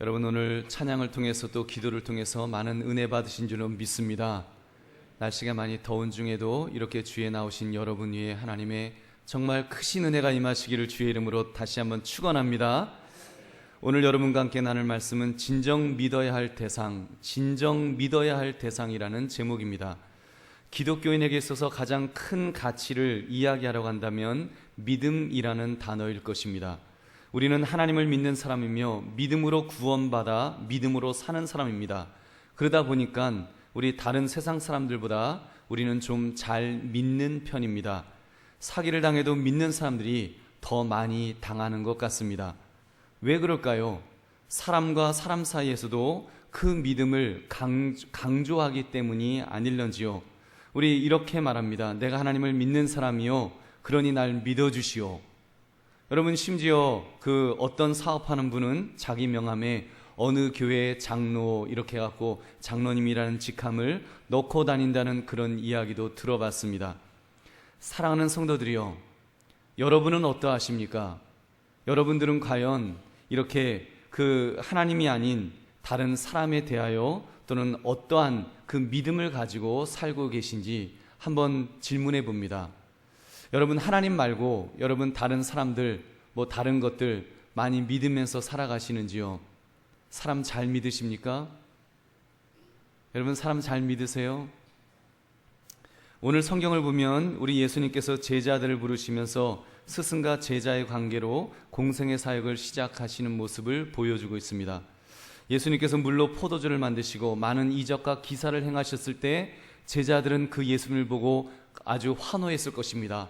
여러분, 오늘 찬양을 통해서 또 기도를 통해서 많은 은혜 받으신 줄로 믿습니다. 날씨가 많이 더운 중에도 이렇게 주에 나오신 여러분 위에 하나님의 정말 크신 은혜가 임하시기를 주의 이름으로 다시 한번 축원합니다. 오늘 여러분과 함께 나눌 말씀은 진정 믿어야 할 대상, 진정 믿어야 할 대상이라는 제목입니다. 기독교인에게 있어서 가장 큰 가치를 이야기하려고 한다면 믿음이라는 단어일 것입니다. 우리는 하나님을 믿는 사람이며 믿음으로 구원받아 믿음으로 사는 사람입니다. 그러다 보니까 우리 다른 세상 사람들보다 우리는 좀 잘 믿는 편입니다. 사기를 당해도 믿는 사람들이 더 많이 당하는 것 같습니다. 왜 그럴까요? 사람과 사람 사이에서도 그 믿음을 강조하기 때문이 아닐런지요. 우리 이렇게 말합니다. 내가 하나님을 믿는 사람이요, 그러니 날 믿어주시오. 여러분, 심지어 그 어떤 사업하는 분은 자기 명함에 어느 교회 장로 이렇게 해갖고 장로님이라는 직함을 넣고 다닌다는 그런 이야기도 들어봤습니다. 사랑하는 성도들이요, 여러분은 어떠하십니까? 여러분들은 과연 이렇게 그 하나님이 아닌 다른 사람에 대하여 또는 어떠한 그 믿음을 가지고 살고 계신지 한번 질문해 봅니다. 여러분, 하나님 말고 여러분 다른 사람들, 다른 것들 많이 믿으면서 살아가시는지요? 사람 잘 믿으십니까? 여러분, 사람 잘 믿으세요? 오늘 성경을 보면 우리 예수님께서 제자들을 부르시면서 스승과 제자의 관계로 공생의 사역을 시작하시는 모습을 보여주고 있습니다. 예수님께서 물로 포도주를 만드시고 많은 이적과 기사를 행하셨을 때 제자들은 그 예수님을 보고 아주 환호했을 것입니다.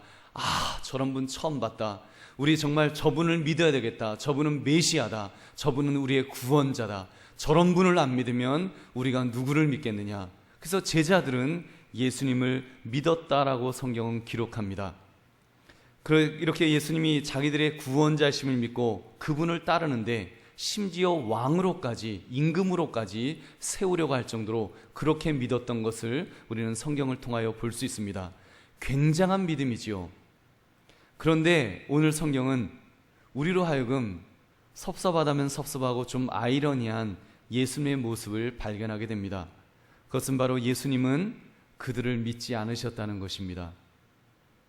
저런 분 처음 봤다. 우리 정말 저분을 믿어야 되겠다. 저분은 메시아다. 저분은 우리의 구원자다. 저런 분을 안 믿으면 우리가 누구를 믿겠느냐. 그래서 제자들은 예수님을 믿었다라고 성경은 기록합니다. 이렇게 예수님이 자기들의 구원자심을 믿고 그분을 따르는데 심지어 왕으로까지, 임금으로까지 세우려고 할 정도로 그렇게 믿었던 것을 우리는 성경을 통하여 볼 수 있습니다. 굉장한 믿음이지요. 그런데 오늘 성경은 우리로 하여금 섭섭하다면 섭섭하고 좀 아이러니한 예수님의 모습을 발견하게 됩니다. 그것은 바로 예수님은 그들을 믿지 않으셨다는 것입니다.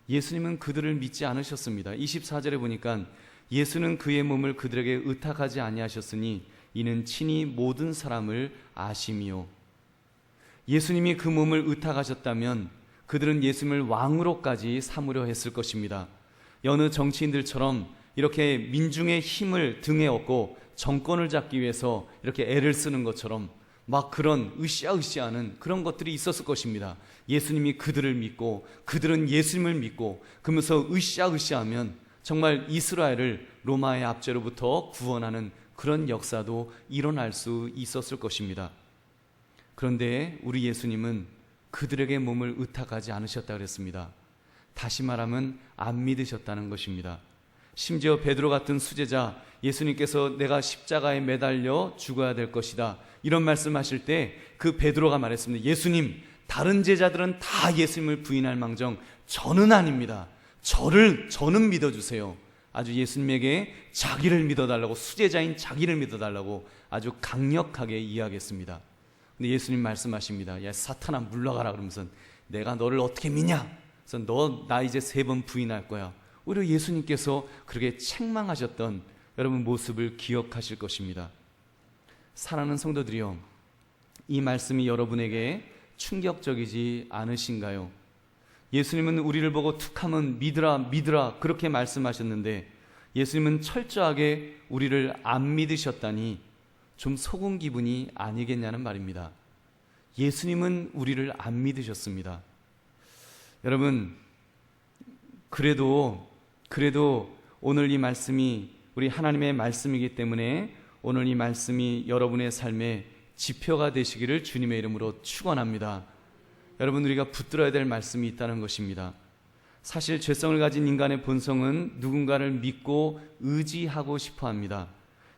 예수님은 그들을 믿지 않으셨습니다. 24절에 보니까 예수는 그의 몸을 그들에게 의탁하지 아니하셨으니 이는 친히 모든 사람을 아심이요. 예수님이 그 몸을 의탁하셨다면 그들은 예수님을 왕으로까지 삼으려 했을 것입니다. 여느 정치인들처럼 이렇게 민중의 힘을 등에 업고 정권을 잡기 위해서 이렇게 애를 쓰는 것처럼 막 그런 으쌰으쌰하는 그런 것들이 있었을 것입니다. 예수님이 그들을 믿고 그들은 예수님을 믿고 그러면서 으쌰으쌰하면 정말 이스라엘을 로마의 압제로부터 구원하는 그런 역사도 일어날 수 있었을 것입니다. 그런데 우리 예수님은 그들에게 몸을 의탁하지 않으셨다 그랬습니다. 다시 말하면 안 믿으셨다는 것입니다. 심지어 베드로 같은 수제자, 예수님께서 내가 십자가에 매달려 죽어야 될 것이다 이런 말씀하실 때 그 베드로가 말했습니다. 예수님, 다른 제자들은 다 예수님을 부인할 망정 저는 아닙니다. 저는 믿어주세요. 아주 예수님에게 자기를 믿어달라고, 수제자인 자기를 믿어달라고 아주 강력하게 이야기했습니다. 근데 예수님 말씀하십니다. 야, 사탄아, 물러가라. 그러면서 내가 너를 어떻게 믿냐? 그래서 너 나 이제 3번 부인할 거야. 오히려 예수님께서 그렇게 책망하셨던 여러분 모습을 기억하실 것입니다. 사랑하는 성도들이요, 이 말씀이 여러분에게 충격적이지 않으신가요? 예수님은 우리를 보고 툭하면 믿으라 그렇게 말씀하셨는데 예수님은 철저하게 우리를 안 믿으셨다니 좀 속은 기분이 아니겠냐는 말입니다. 예수님은 우리를 안 믿으셨습니다. 여러분, 그래도 오늘 이 말씀이 우리 하나님의 말씀이기 때문에 오늘 이 말씀이 여러분의 삶에 지표가 되시기를 주님의 이름으로 축원합니다. 여러분, 우리가 붙들어야 될 말씀이 있다는 것입니다. 사실 죄성을 가진 인간의 본성은 누군가를 믿고 의지하고 싶어 합니다.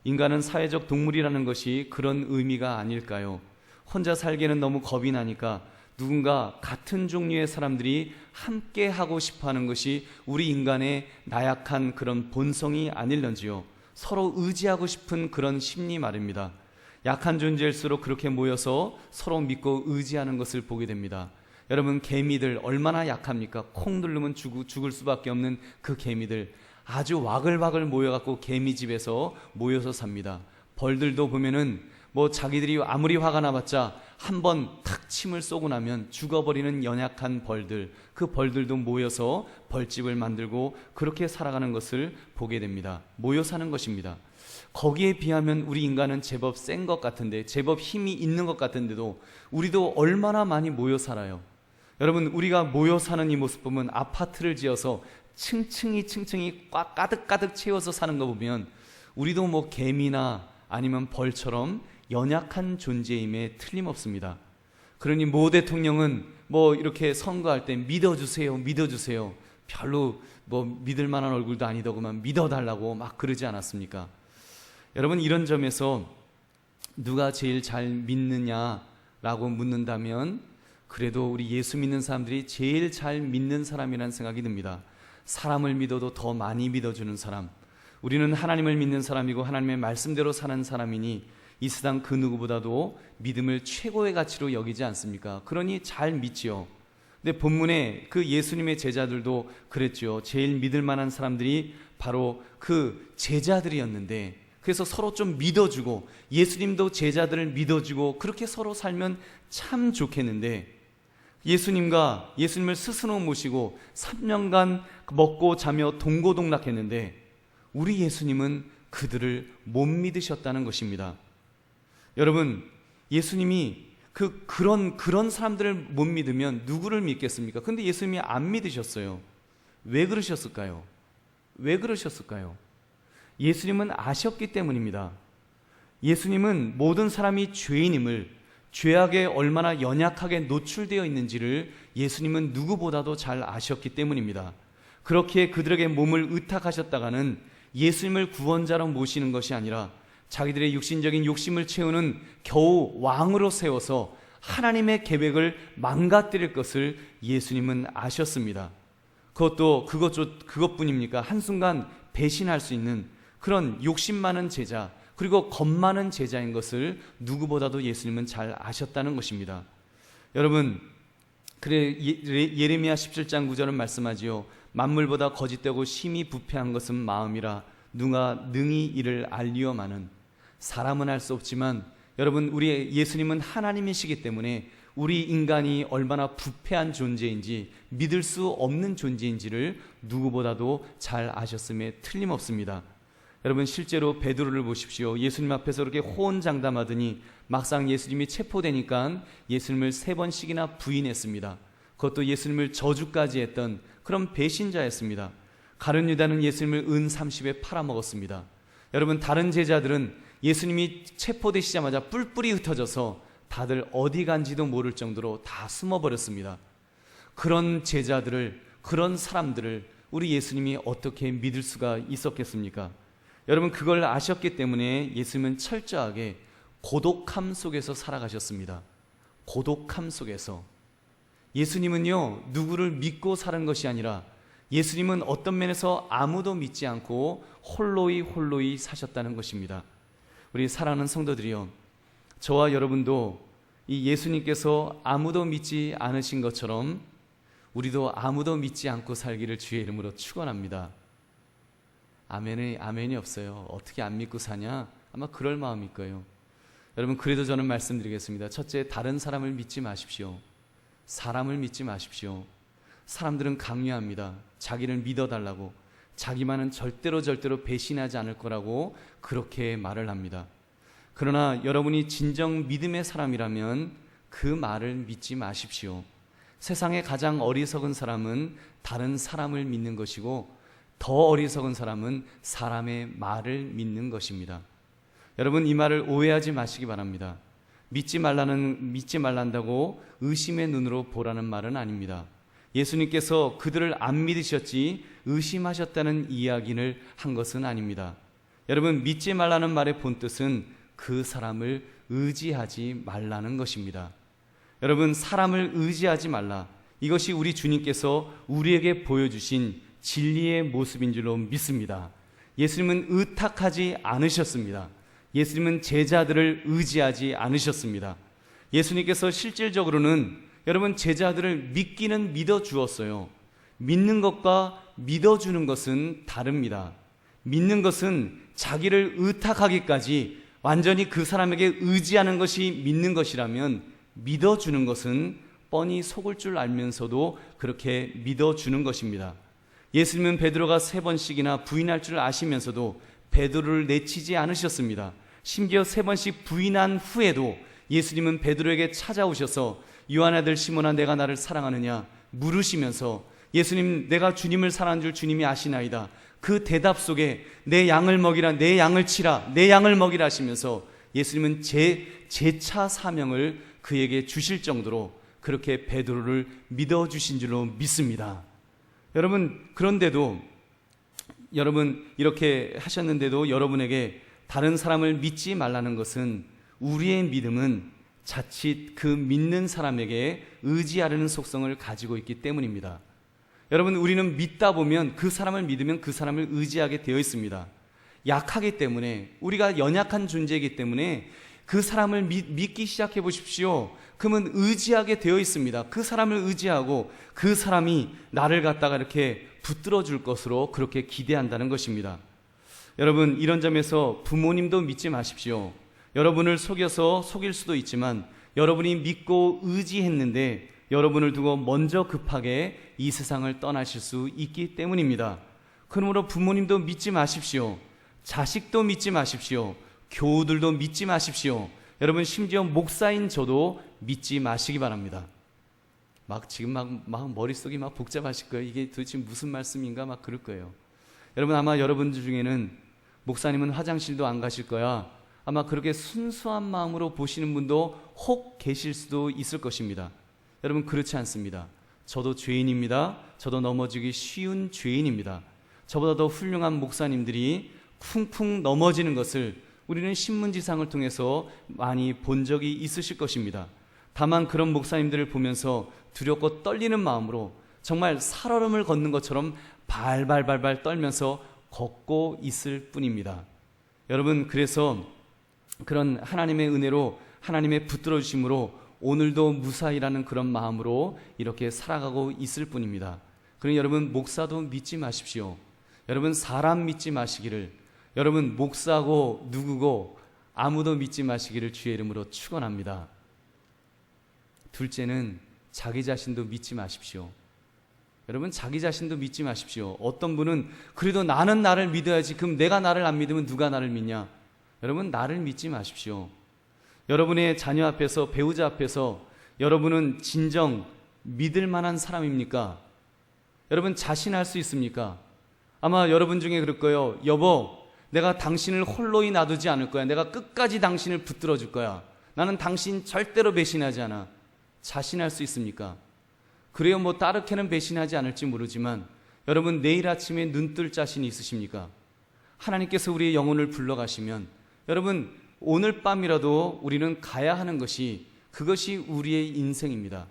인간은 사회적 동물이라는 것이 그런 의미가 아닐까요? 혼자 살기에는 너무 겁이 나니까 누군가 같은 종류의 사람들이 함께 하고 싶어 하는 것이 우리 인간의 나약한 그런 본성이 아닐런지요. 서로 의지하고 싶은 그런 심리 말입니다. 약한 존재일수록 그렇게 모여서 서로 믿고 의지하는 것을 보게 됩니다. 여러분, 개미들 얼마나 약합니까? 콩 누르면 죽을 수밖에 없는 그 개미들, 아주 와글와글 모여갖고 개미집에서 모여서 삽니다. 벌들도 보면은 자기들이 아무리 화가 나봤자 한번 탁 침을 쏘고 나면 죽어버리는 연약한 벌들, 그 벌들도 모여서 벌집을 만들고 그렇게 살아가는 것을 보게 됩니다. 모여 사는 것입니다. 거기에 비하면 우리 인간은 제법 센 것 같은데, 제법 힘이 있는 것 같은데도 우리도 얼마나 많이 모여 살아요. 여러분, 우리가 모여 사는 이 모습 보면, 아파트를 지어서 층층이 꽉 가득 채워서 사는 거 보면 우리도 개미나 아니면 벌처럼 연약한 존재임에 틀림없습니다. 그러니 모 대통령은 이렇게 선거할 때 믿어주세요 별로 믿을 만한 얼굴도 아니더구만 믿어달라고 막 그러지 않았습니까? 여러분, 이런 점에서 누가 제일 잘 믿느냐라고 묻는다면 그래도 우리 예수 믿는 사람들이 제일 잘 믿는 사람이라는 생각이 듭니다. 사람을 믿어도 더 많이 믿어주는 사람, 우리는 하나님을 믿는 사람이고 하나님의 말씀대로 사는 사람이니 이 세상 그 누구보다도 믿음을 최고의 가치로 여기지 않습니까? 그러니 잘 믿지요. 근데 본문에 그 예수님의 제자들도 그랬죠. 제일 믿을 만한 사람들이 바로 그 제자들이었는데, 그래서 서로 좀 믿어주고 예수님도 제자들을 믿어주고 그렇게 서로 살면 참 좋겠는데, 예수님을 스스로 모시고 3년간 먹고 자며 동고동락했는데 우리 예수님은 그들을 못 믿으셨다는 것입니다. 여러분, 예수님이 그런 사람들을 못 믿으면 누구를 믿겠습니까? 근데 예수님이 안 믿으셨어요. 왜 그러셨을까요? 예수님은 아셨기 때문입니다. 예수님은 모든 사람이 죄인임을, 죄악에 얼마나 연약하게 노출되어 있는지를 예수님은 누구보다도 잘 아셨기 때문입니다. 그렇게 그들에게 몸을 의탁하셨다가는 예수님을 구원자로 모시는 것이 아니라 자기들의 육신적인 욕심을 채우는 겨우 왕으로 세워서 하나님의 계획을 망가뜨릴 것을 예수님은 아셨습니다. 그것뿐입니까? 한순간 배신할 수 있는 그런 욕심 많은 제자, 그리고 겁 많은 제자인 것을 누구보다도 예수님은 잘 아셨다는 것입니다. 여러분, 예레미야 17장 9절은 말씀하지요. 만물보다 거짓되고 심히 부패한 것은 마음이라 누가 능히 이를 알리어마는. 사람은 알 수 없지만 여러분, 우리 예수님은 하나님이시기 때문에 우리 인간이 얼마나 부패한 존재인지, 믿을 수 없는 존재인지를 누구보다도 잘 아셨음에 틀림없습니다. 여러분, 실제로 베드로를 보십시오. 예수님 앞에서 그렇게 호언장담하더니 막상 예수님이 체포되니까 예수님을 3번씩이나 부인했습니다. 그것도 예수님을 저주까지 했던 그런 배신자였습니다. 가룟 유다는 예수님을 은 30에 팔아먹었습니다. 여러분, 다른 제자들은 예수님이 체포되시자마자 뿔뿔이 흩어져서 다들 어디 간지도 모를 정도로 다 숨어버렸습니다. 그런 제자들을, 그런 사람들을 우리 예수님이 어떻게 믿을 수가 있었겠습니까? 여러분, 그걸 아셨기 때문에 예수님은 철저하게 고독함 속에서 살아가셨습니다. 고독함 속에서. 예수님은요, 누구를 믿고 사는 것이 아니라 예수님은 어떤 면에서 아무도 믿지 않고 홀로이 사셨다는 것입니다. 우리 사랑하는 성도들이요, 저와 여러분도 이 예수님께서 아무도 믿지 않으신 것처럼 우리도 아무도 믿지 않고 살기를 주의 이름으로 축원합니다. 아멘이 없어요. 어떻게 안 믿고 사냐? 아마 그럴 마음일 거예요. 여러분, 그래도 저는 말씀드리겠습니다. 첫째, 다른 사람을 믿지 마십시오. 사람을 믿지 마십시오. 사람들은 강요합니다. 자기를 믿어달라고, 자기만은 절대로 배신하지 않을 거라고 그렇게 말을 합니다. 그러나 여러분이 진정 믿음의 사람이라면 그 말을 믿지 마십시오. 세상에 가장 어리석은 사람은 다른 사람을 믿는 것이고, 더 어리석은 사람은 사람의 말을 믿는 것입니다. 여러분, 이 말을 오해하지 마시기 바랍니다. 믿지 말란다고 의심의 눈으로 보라는 말은 아닙니다. 예수님께서 그들을 안 믿으셨지 의심하셨다는 이야기를 한 것은 아닙니다. 여러분, 믿지 말라는 말의 본뜻은 그 사람을 의지하지 말라는 것입니다. 여러분, 사람을 의지하지 말라, 이것이 우리 주님께서 우리에게 보여주신 진리의 모습인 줄로 믿습니다. 예수님은 의탁하지 않으셨습니다. 예수님은 제자들을 의지하지 않으셨습니다. 예수님께서 실질적으로는 여러분 제자들을 믿기는 믿어주었어요. 믿는 것과 믿어주는 것은 다릅니다. 믿는 것은 자기를 의탁하기까지 완전히 그 사람에게 의지하는 것이 믿는 것이라면, 믿어주는 것은 뻔히 속을 줄 알면서도 그렇게 믿어주는 것입니다. 예수님은 베드로가 3번씩이나 부인할 줄 아시면서도 베드로를 내치지 않으셨습니다. 심지어 3번씩 부인한 후에도 예수님은 베드로에게 찾아오셔서 요한 아들 시몬아, 내가 나를 사랑하느냐 물으시면서, 예수님, 내가 주님을 사랑하는 줄 주님이 아시나이다. 그 대답 속에 내 양을 먹이라, 내 양을 치라, 내 양을 먹이라 하시면서 예수님은 제차 사명을 그에게 주실 정도로 그렇게 베드로를 믿어주신 줄로 믿습니다. 여러분, 그런데도 여러분 이렇게 하셨는데도 여러분에게 다른 사람을 믿지 말라는 것은, 우리의 믿음은 자칫 그 믿는 사람에게 의지하려는 속성을 가지고 있기 때문입니다. 여러분, 우리는 믿다 보면, 그 사람을 믿으면 그 사람을 의지하게 되어 있습니다. 약하기 때문에, 우리가 연약한 존재이기 때문에 그 사람을 믿기 시작해 보십시오. 그러면 의지하게 되어 있습니다. 그 사람을 의지하고 그 사람이 나를 갖다가 이렇게 붙들어 줄 것으로 그렇게 기대한다는 것입니다. 여러분, 이런 점에서 부모님도 믿지 마십시오. 여러분을 속여서 속일 수도 있지만, 여러분이 믿고 의지했는데 여러분을 두고 먼저 급하게 이 세상을 떠나실 수 있기 때문입니다. 그러므로 부모님도 믿지 마십시오. 자식도 믿지 마십시오. 교우들도 믿지 마십시오. 여러분, 심지어 목사인 저도 믿지 마시기 바랍니다. 지금 머릿속이 복잡하실 거예요. 이게 도대체 무슨 말씀인가 그럴 거예요. 여러분, 아마 여러분들 중에는 목사님은 화장실도 안 가실 거야, 아마 그렇게 순수한 마음으로 보시는 분도 혹 계실 수도 있을 것입니다. 여러분, 그렇지 않습니다. 저도 죄인입니다. 저도 넘어지기 쉬운 죄인입니다. 저보다 더 훌륭한 목사님들이 쿵쿵 넘어지는 것을 우리는 신문지상을 통해서 많이 본 적이 있으실 것입니다. 다만 그런 목사님들을 보면서 두렵고 떨리는 마음으로 정말 살얼음을 걷는 것처럼 발발발발 떨면서 걷고 있을 뿐입니다. 여러분, 그래서 그런 하나님의 은혜로, 하나님의 붙들어 주심으로 오늘도 무사히라는 그런 마음으로 이렇게 살아가고 있을 뿐입니다. 그러니 여러분, 목사도 믿지 마십시오. 여러분, 사람 믿지 마시기를, 여러분, 목사고 누구고 아무도 믿지 마시기를 주의 이름으로 축원합니다. 둘째는 자기 자신도 믿지 마십시오. 여러분, 자기 자신도 믿지 마십시오. 어떤 분은 그래도 나는 나를 믿어야지, 그럼 내가 나를 안 믿으면 누가 나를 믿냐? 여러분, 나를 믿지 마십시오. 여러분의 자녀 앞에서, 배우자 앞에서 여러분은 진정 믿을 만한 사람입니까? 여러분, 자신할 수 있습니까? 아마 여러분 중에 그럴 거예요. 여보, 내가 당신을 홀로이 놔두지 않을 거야. 내가 끝까지 당신을 붙들어 줄 거야. 나는 당신 절대로 배신하지 않아. 자신할 수 있습니까? 그래요, 따르게는 배신하지 않을지 모르지만 여러분, 내일 아침에 눈 뜰 자신이 있으십니까? 하나님께서 우리의 영혼을 불러가시면 여러분, 오늘 밤이라도 우리는 가야 하는 것이, 그것이 우리의 인생입니다.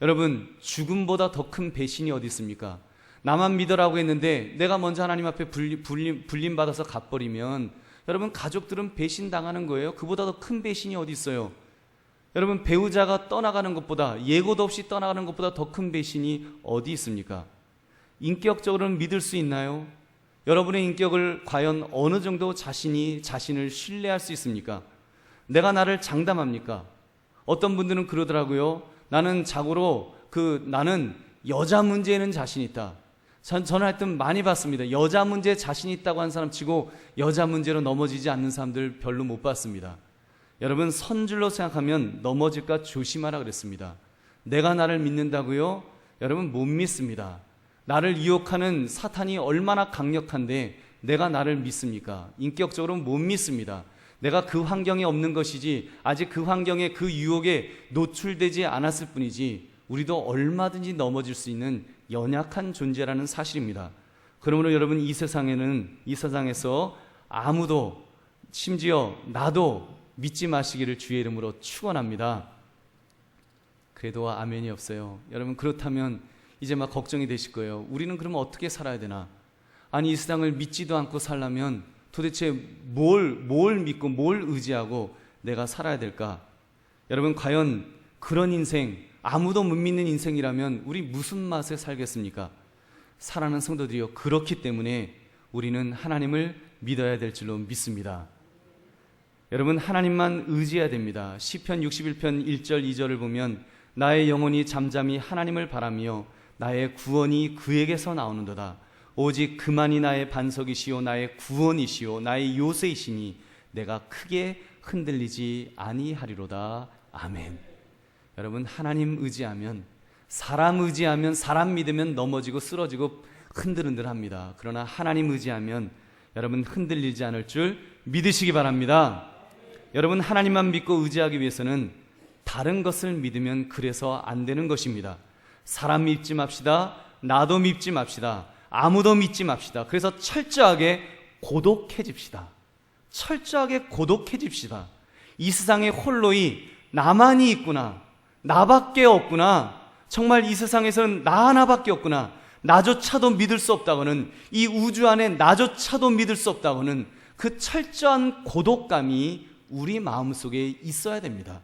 여러분, 죽음보다 더 큰 배신이 어디 있습니까? 나만 믿어라고 했는데 내가 먼저 하나님 앞에 불림받아서 가버리면 여러분, 가족들은 배신당하는 거예요. 그보다 더 큰 배신이 어디 있어요? 여러분, 배우자가 떠나가는 것보다, 예고도 없이 떠나가는 것보다 더 큰 배신이 어디 있습니까? 인격적으로는 믿을 수 있나요? 여러분의 인격을 과연 어느 정도 자신을 신뢰할 수 있습니까? 내가 나를 장담합니까? 어떤 분들은 그러더라고요. 나는 나는 여자 문제에는 자신 있다. 저는 하여튼 많이 봤습니다. 여자 문제에 자신 있다고 한 사람 치고 여자 문제로 넘어지지 않는 사람들 별로 못 봤습니다. 여러분, 선줄로 생각하면 넘어질까 조심하라 그랬습니다. 내가 나를 믿는다고요? 여러분, 못 믿습니다. 나를 유혹하는 사탄이 얼마나 강력한데 내가 나를 믿습니까? 인격적으로 못 믿습니다. 내가 그 환경에 없는 것이지, 아직 그 환경에, 그 유혹에 노출되지 않았을 뿐이지, 우리도 얼마든지 넘어질 수 있는 연약한 존재라는 사실입니다. 그러므로 여러분, 이 세상에서 아무도, 심지어 나도 믿지 마시기를 주의 이름으로 축원합니다. 그래도 아멘이 없어요. 여러분, 그렇다면 이제 걱정이 되실 거예요. 우리는 그러면 어떻게 살아야 되나? 아니 이 세상을 믿지도 않고 살려면 도대체 뭘 믿고 뭘 의지하고 내가 살아야 될까? 여러분 과연 그런 인생, 아무도 못 믿는 인생이라면 우리 무슨 맛에 살겠습니까? 사랑하는 성도들이여, 그렇기 때문에 우리는 하나님을 믿어야 될 줄로 믿습니다. 여러분 하나님만 의지해야 됩니다. 시편 61편 1절 2절을 보면 나의 영혼이 잠잠히 하나님을 바라며 나의 구원이 그에게서 나오는도다. 오직 그만이 나의 반석이시요 나의 구원이시요 나의 요새이시니 내가 크게 흔들리지 아니하리로다. 아멘. 여러분 하나님 의지하면, 사람 의지하면, 사람 믿으면 넘어지고 쓰러지고 흔들흔들합니다. 그러나 하나님 의지하면 여러분 흔들리지 않을 줄 믿으시기 바랍니다. 여러분 하나님만 믿고 의지하기 위해서는 다른 것을 믿으면 그래서 안 되는 것입니다. 사람 믿지 맙시다. 나도 믿지 맙시다. 아무도 믿지 맙시다. 그래서 철저하게 고독해집시다. 철저하게 고독해집시다. 이 세상에 홀로이 나만이 있구나, 나밖에 없구나, 정말 이 세상에서는 나 하나밖에 없구나, 나조차도 믿을 수 없다고는, 이 우주 안에 나조차도 믿을 수 없다고는 그 철저한 고독감이 우리 마음속에 있어야 됩니다.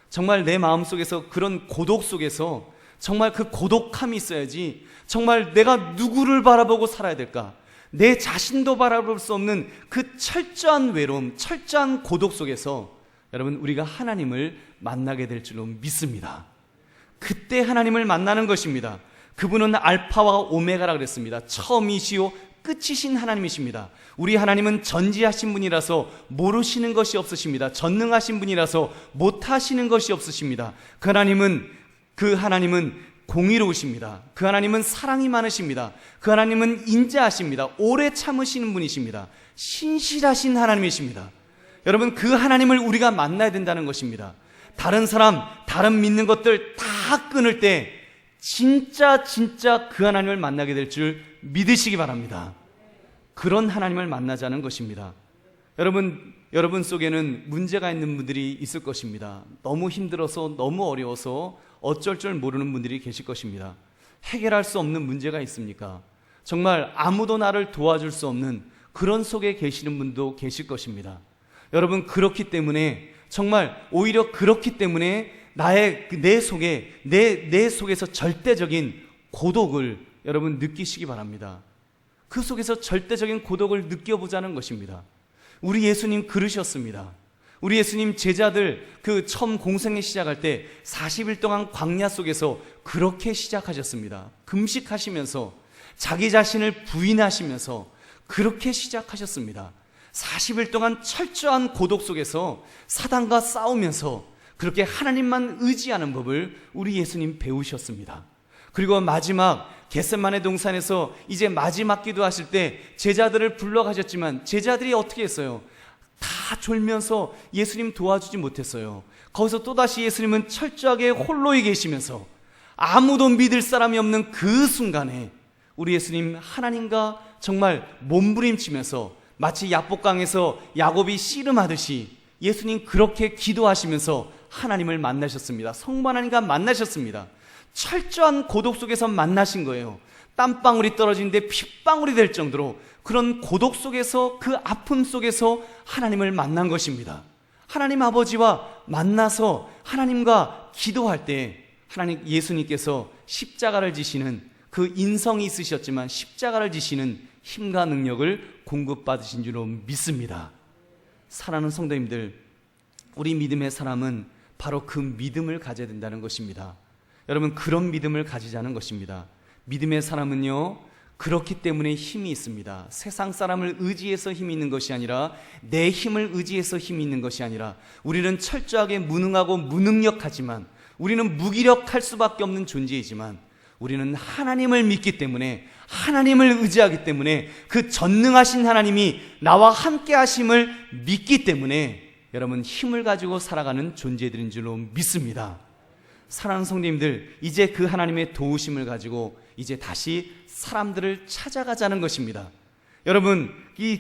정말 내 마음속에서 그런 고독 속에서 정말 그 고독함이 있어야지 정말 내가 누구를 바라보고 살아야 될까, 내 자신도 바라볼 수 없는 그 철저한 외로움, 철저한 고독 속에서 여러분 우리가 하나님을 만나게 될 줄로 믿습니다. 그때 하나님을 만나는 것입니다. 그분은 알파와 오메가라 그랬습니다. 처음이시요 끝이신 하나님이십니다. 우리 하나님은 전지하신 분이라서 모르시는 것이 없으십니다. 전능하신 분이라서 못하시는 것이 없으십니다. 그 하나님은 공의로우십니다. 그 하나님은 사랑이 많으십니다. 그 하나님은 인자하십니다. 오래 참으시는 분이십니다. 신실하신 하나님이십니다. 여러분 그 하나님을 우리가 만나야 된다는 것입니다. 다른 사람, 다른 믿는 것들 다 끊을 때 진짜 그 하나님을 만나게 될 줄 믿으시기 바랍니다. 그런 하나님을 만나자는 것입니다. 여러분 속에는 문제가 있는 분들이 있을 것입니다. 너무 힘들어서, 너무 어려워서 어쩔 줄 모르는 분들이 계실 것입니다. 해결할 수 없는 문제가 있습니까? 정말 아무도 나를 도와줄 수 없는 그런 속에 계시는 분도 계실 것입니다. 여러분 그렇기 때문에, 정말 오히려 그렇기 때문에 내 속에서 절대적인 고독을 여러분 느끼시기 바랍니다. 그 속에서 절대적인 고독을 느껴보자는 것입니다. 우리 예수님 그러셨습니다. 우리 예수님 제자들 처음 공생에 시작할 때 40일 동안 광야 속에서 그렇게 시작하셨습니다. 금식하시면서 자기 자신을 부인하시면서 그렇게 시작하셨습니다. 40일 동안 철저한 고독 속에서 사단과 싸우면서 그렇게 하나님만 의지하는 법을 우리 예수님 배우셨습니다. 그리고 마지막 겟세마네 동산에서 이제 마지막 기도하실 때 제자들을 불러가셨지만 제자들이 어떻게 했어요? 다 졸면서 예수님 도와주지 못했어요. 거기서 또다시 예수님은 철저하게 홀로이 계시면서 아무도 믿을 사람이 없는 그 순간에 우리 예수님 하나님과 정말 몸부림치면서 마치 야복강에서 야곱이 씨름하듯이 예수님 그렇게 기도하시면서 하나님을 만나셨습니다. 성부 하나님과 만나셨습니다. 철저한 고독 속에서 만나신 거예요. 땀방울이 떨어지는데 핏방울이 될 정도로 그런 고독 속에서, 그 아픔 속에서 하나님을 만난 것입니다. 하나님 아버지와 만나서 하나님과 기도할 때 예수님께서 십자가를 지시는, 그 인성이 있으셨지만 십자가를 지시는 힘과 능력을 공급받으신 줄로 믿습니다. 사랑하는 성도님들, 우리 믿음의 사람은 바로 그 믿음을 가져야 된다는 것입니다. 여러분 그런 믿음을 가지자는 것입니다. 믿음의 사람은요, 그렇기 때문에 힘이 있습니다. 세상 사람을 의지해서 힘이 있는 것이 아니라, 내 힘을 의지해서 힘이 있는 것이 아니라, 우리는 철저하게 무능하고 무능력하지만, 우리는 무기력할 수밖에 없는 존재이지만, 우리는 하나님을 믿기 때문에, 하나님을 의지하기 때문에, 그 전능하신 하나님이 나와 함께 하심을 믿기 때문에 여러분 힘을 가지고 살아가는 존재들인 줄로 믿습니다. 사랑하는 성도님들, 이제 그 하나님의 도우심을 가지고 이제 다시 사람들을 찾아가자는 것입니다. 여러분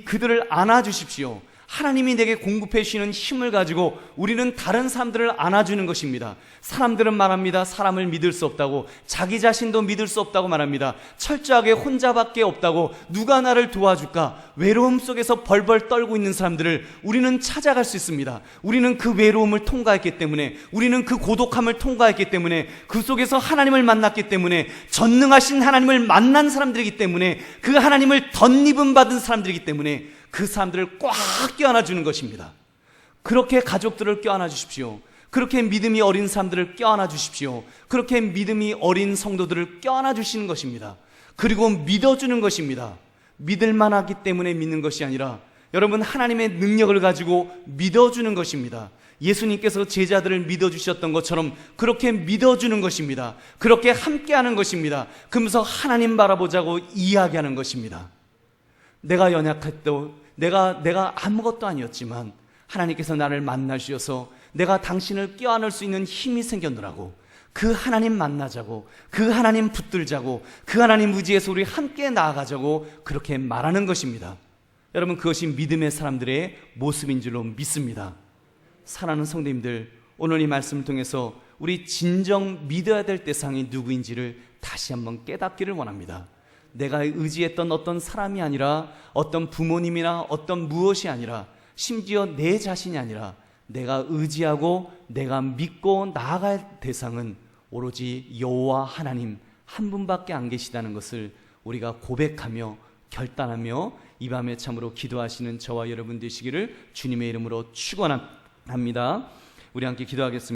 그들을 안아주십시오. 하나님이 내게 공급해 주시는 힘을 가지고 우리는 다른 사람들을 안아주는 것입니다. 사람들은 말합니다. 사람을 믿을 수 없다고, 자기 자신도 믿을 수 없다고 말합니다. 철저하게 혼자밖에 없다고, 누가 나를 도와줄까? 외로움 속에서 벌벌 떨고 있는 사람들을 우리는 찾아갈 수 있습니다. 우리는 그 외로움을 통과했기 때문에, 우리는 그 고독함을 통과했기 때문에, 그 속에서 하나님을 만났기 때문에, 전능하신 하나님을 만난 사람들이기 때문에, 그 하나님을 덧입음 받은 사람들이기 때문에 그 사람들을 꽉 껴안아 주는 것입니다. 그렇게 가족들을 껴안아 주십시오. 그렇게 믿음이 어린 사람들을 껴안아 주십시오. 그렇게 믿음이 어린 성도들을 껴안아 주시는 것입니다. 그리고 믿어주는 것입니다. 믿을만 하기 때문에 믿는 것이 아니라 여러분, 하나님의 능력을 가지고 믿어주는 것입니다. 예수님께서 제자들을 믿어주셨던 것처럼 그렇게 믿어주는 것입니다. 그렇게 함께하는 것입니다. 그러면서 하나님 바라보자고 이야기하는 것입니다. 내가 연약했도, 내가 아무것도 아니었지만 하나님께서 나를 만나주셔서 내가 당신을 껴안을 수 있는 힘이 생겼노라고, 그 하나님 만나자고, 그 하나님 붙들자고, 그 하나님 의지해서 우리 함께 나아가자고 그렇게 말하는 것입니다. 여러분, 그것이 믿음의 사람들의 모습인 줄로 믿습니다. 사랑하는 성도님들, 오늘 이 말씀을 통해서 우리 진정 믿어야 될 대상이 누구인지를 다시 한번 깨닫기를 원합니다. 내가 의지했던 어떤 사람이 아니라, 어떤 부모님이나 어떤 무엇이 아니라, 심지어 내 자신이 아니라 내가 의지하고 내가 믿고 나아갈 대상은 오로지 여호와 하나님 한 분밖에 안 계시다는 것을 우리가 고백하며 결단하며 이 밤에 참으로 기도하시는 저와 여러분 되시기를 주님의 이름으로 축원합니다. 우리 함께 기도하겠습니다.